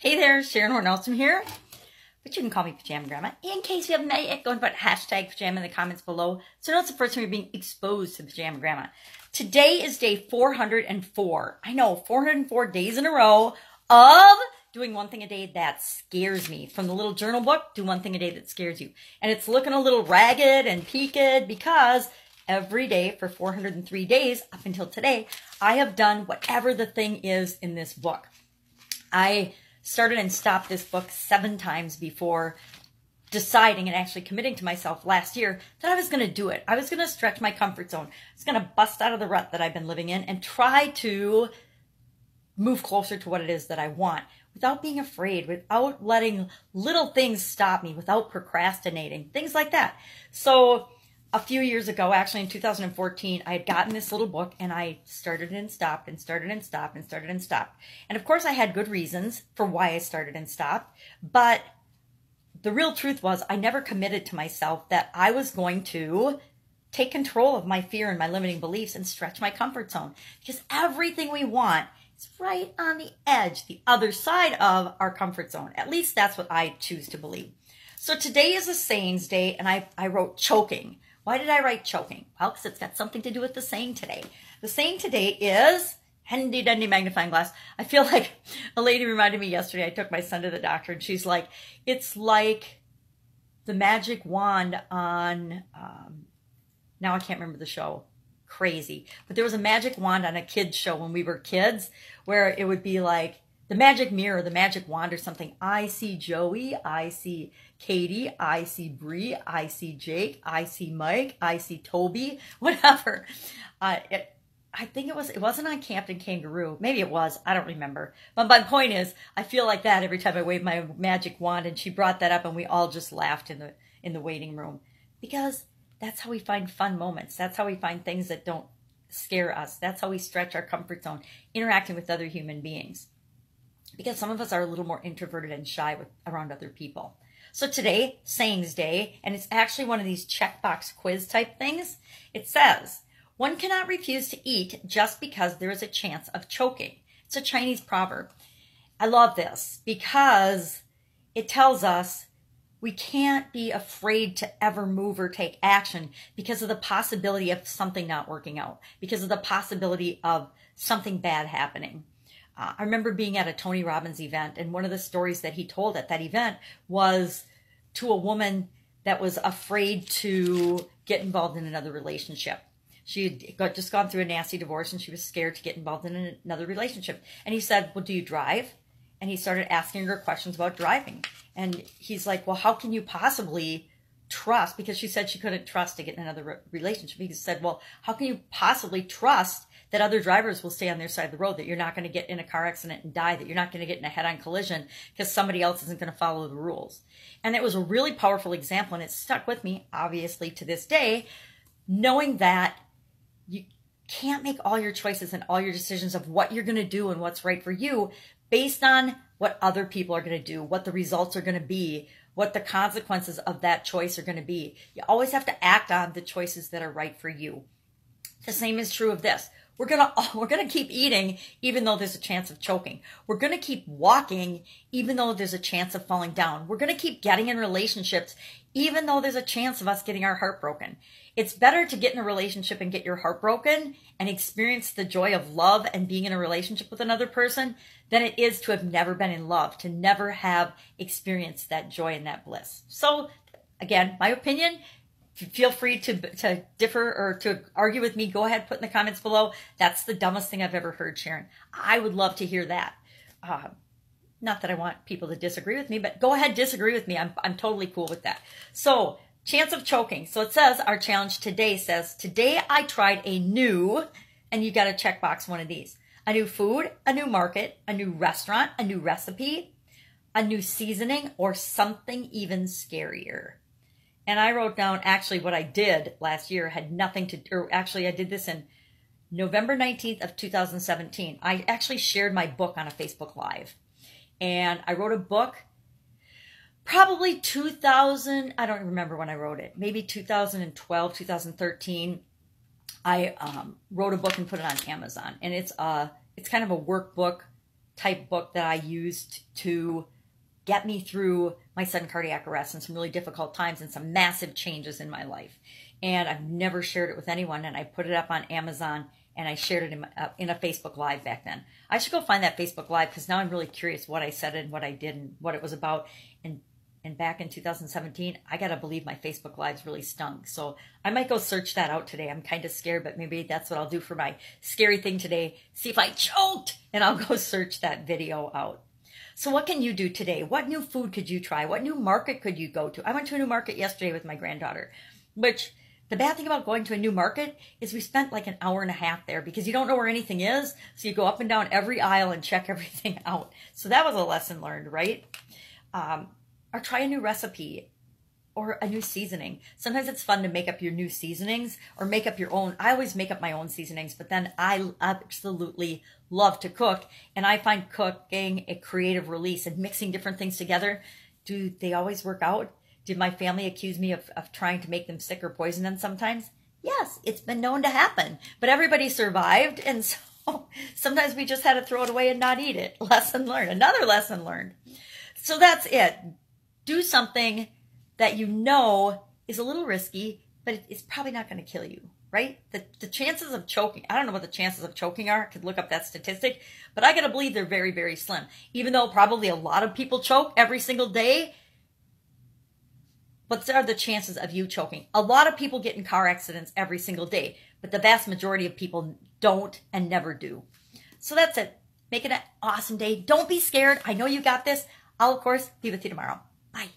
Hey there, Sharon Horne-Ellstrom here, but you can call me Pajama Grandma. In case you haven't met yet, go and put hashtag pajama in the comments below so it's the first time you're being exposed to Pajama Grandma. Today is day 404. I know, 404 days in a row of doing one thing a day that scares me. From the little journal book, do one thing a day that scares you. And it's looking a little ragged and peaked because every day for 403 days up until today, I have done whatever the thing is in this book. I started and stopped this book 7 times before deciding and actually committing to myself last year that I was going to do it. I was going to stretch my comfort zone. I was going to bust out of the rut that I've been living in and try to move closer to what it is that I want without being afraid, without letting little things stop me, without procrastinating, things like that. So a few years ago, actually in 2014, I had gotten this little book and I started and stopped and started and stopped and started and stopped. And of course I had good reasons for why I started and stopped, but the real truth was I never committed to myself that I was going to take control of my fear and my limiting beliefs and stretch my comfort zone, because everything we want is right on the edge, the other side of our comfort zone. At least that's what I choose to believe. So today is a sayings day and I wrote choking. Why did I write choking? Well, because it's got something to do with the saying today. The saying today is handy dandy magnifying glass. I feel like a lady reminded me yesterday. I took my son to the doctor and she's like, it's like the magic wand on, now I can't remember the show. Crazy. But there was a magic wand on a kid's show when we were kids where it would be like the magic mirror, the magic wand or something. I see Joey, I see Katie, I see Bree, I see Jake, I see Mike, I see Toby, whatever. I think it wasn't on Captain Kangaroo. Maybe it was. I don't remember. But my point is, I feel like that every time I wave my magic wand, and she brought that up and we all just laughed in the waiting room, because that's how we find fun moments. That's how we find things that don't scare us. That's how we stretch our comfort zone, interacting with other human beings. Because some of us are a little more introverted and shy around other people. So today, sayings day, and it's actually one of these checkbox quiz type things. It says, one cannot refuse to eat just because there is a chance of choking. It's a Chinese proverb. I love this because it tells us we can't be afraid to ever move or take action because of the possibility of something not working out, because of the possibility of something bad happening. I remember being at a Tony Robbins event, and one of the stories that he told at that event was to a woman that was afraid to get involved in another relationship. She had just gone through a nasty divorce and she was scared to get involved in another relationship. And he said, well, do you drive? And he started asking her questions about driving. And he's like, well, how can you possibly trust? Because she said she couldn't trust to get in another relationship. He said, well, how can you possibly trust that other drivers will stay on their side of the road, that you're not going to get in a car accident and die, that you're not going to get in a head-on collision because somebody else isn't going to follow the rules? And it was a really powerful example, and it stuck with me, obviously, to this day, knowing that you can't make all your choices and all your decisions of what you're going to do and what's right for you based on what other people are going to do, what the results are going to be, what the consequences of that choice are going to be. You always have to act on the choices that are right for you. The same is true of this. We're gonna keep eating even though there's a chance of choking. We're gonna keep walking even though there's a chance of falling down. We're gonna keep getting in relationships even though there's a chance of us getting our heart broken. It's better to get in a relationship and get your heart broken and experience the joy of love and being in a relationship with another person than it is to have never been in love, to never have experienced that joy and that bliss. So again, my opinion, feel free to differ or to argue with me. Go ahead, put in the comments below. That's the dumbest thing I've ever heard, Sharon. I would love to hear that. Not that I want people to disagree with me, but go ahead, disagree with me. I'm totally cool with that. So, chance of choking. So it says, our challenge today says, today I tried a new, and you got to check box one of these. A new food, a new market, a new restaurant, a new recipe, a new seasoning, or something even scarier. And I wrote down actually what I did last year had nothing to, or actually I did this in November 19th of 2017. I actually shared my book on a Facebook Live. And I wrote a book, probably 2000, I don't remember when I wrote it, maybe 2012, 2013. I wrote a book and put it on Amazon. And it's kind of a workbook type book that I used to get me through my sudden cardiac arrest and some really difficult times and some massive changes in my life. And I've never shared it with anyone. And I put it up on Amazon and I shared it in a Facebook Live back then. I should go find that Facebook Live because now I'm really curious what I said and what I did and what it was about. And back in 2017, I got to believe my Facebook Lives really stunk. So I might go search that out today. I'm kind of scared, but maybe that's what I'll do for my scary thing today. See if I choked, and I'll go search that video out. So what can you do today? What new food could you try? What new market could you go to? I went to a new market yesterday with my granddaughter, which the bad thing about going to a new market is we spent like an hour and a half there because you don't know where anything is. So you go up and down every aisle and check everything out. So that was a lesson learned, right? Or try a new recipe or a new seasoning. Sometimes it's fun to make up your new seasonings or make up your own. I always make up my own seasonings, but then I absolutely love to cook. And I find cooking a creative release and mixing different things together. Do they always work out? Did my family accuse me of trying to make them sick or poison them sometimes? Yes, it's been known to happen. But everybody survived. And so sometimes we just had to throw it away and not eat it. Lesson learned. Another lesson learned. So that's it. Do something that you know is a little risky, but it's probably not going to kill you, right? The chances of choking, I don't know what the chances of choking are. I could look up that statistic, but I got to believe they're very, very slim. Even though probably a lot of people choke every single day, what are the chances of you choking? A lot of people get in car accidents every single day, but the vast majority of people don't and never do. So that's it. Make it an awesome day. Don't be scared. I know you got this. I'll, of course, be with you tomorrow. Bye.